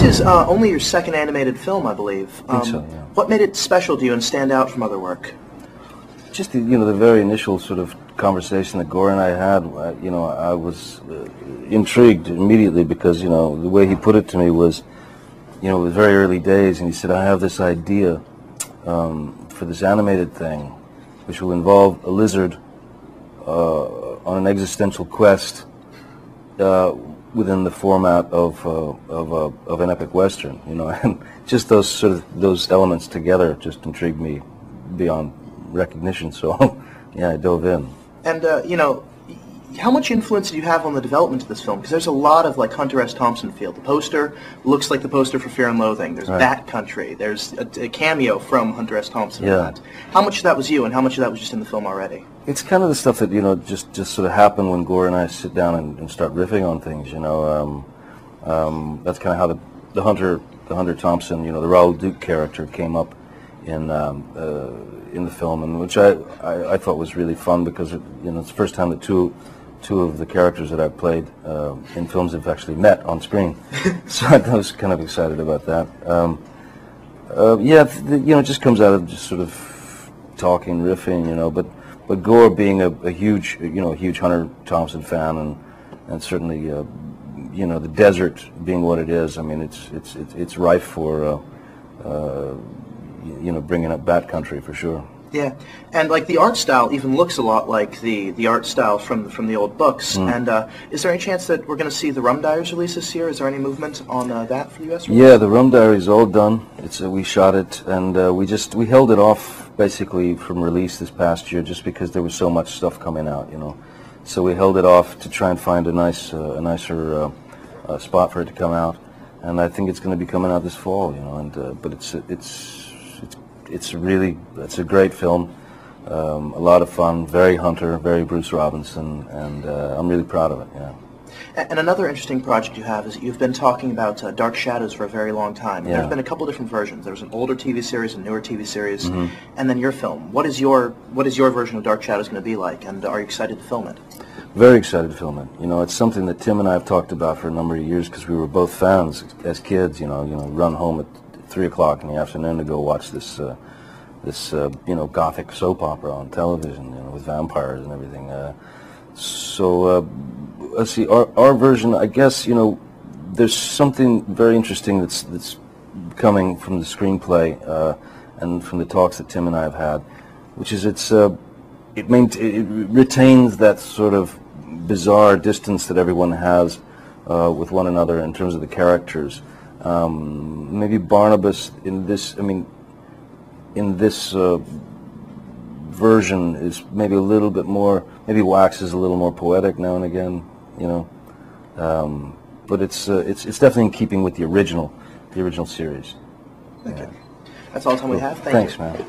This is only your second animated film, I believe. I think so, yeah. What made it special to you and stand out from other work? Just the very initial sort of conversation that Gore and I had. I was intrigued immediately because the way he put it to me was, it was very early days, and he said, "I have this idea for this animated thing, which will involve a lizard on an existential quest within the format of an epic western." And just those elements together just intrigued me beyond recognition. So, yeah, I dove in. And how much influence did you have on the development of this film? Because there's a lot of Hunter S. Thompson feel. The poster looks like the poster for Fear and Loathing. There's Bat Country. There's a cameo from Hunter S. Thompson. Yeah. In that. How much of that was you, and how much of that was just in the film already? It's kind of the stuff that just sort of happen when Gore and I sit down and start riffing on things. That's kind of how the Hunter Thompson, the Raoul Duke character came up in the film, and which I thought was really fun because it's the first time that two of the characters that I've played in films have actually met on screen. So I was kind of excited about that. It just comes out of just sort of talking, riffing, but Gore being a huge Hunter Thompson fan, and certainly the desert being what it is. I mean, it's rife for bringing up Bat Country for sure. Yeah, and the art style even looks a lot like the art style from the old books. And is there any chance that we're going to see the Rum Diaries release this year? Is there any movement on that for the U.S. release? Yeah, the Rum Diaries all done. We shot it, and we held it off basically from release this past year just because there was so much stuff coming out, So we held it off to try and find a nicer spot for it to come out, and I think it's going to be coming out this fall, but it's a great film, a lot of fun, very Hunter, very Bruce Robinson, and I'm really proud of it. Yeah. And another interesting project you have is that you've been talking about Dark Shadows for a very long time. Yeah. There's been a couple different versions. There was an older TV series, a newer TV series, and then your film. What is your version of Dark Shadows going to be like, and are you excited to film it? Very excited to film it. It's something that Tim and I have talked about for a number of years because we were both fans as kids. Run home at 3 o'clock in the afternoon to go watch this gothic soap opera on television, with vampires and everything. Let's see, our version, I guess, there's something very interesting that's coming from the screenplay and from the talks that Tim and I have had, which is it retains that sort of bizarre distance that everyone has with one another in terms of the characters. Maybe Barnabas in this version is maybe a little bit more, maybe waxes a little more poetic now and again, but it's definitely in keeping with the original series. Okay. That's all the time we have. Thanks, man.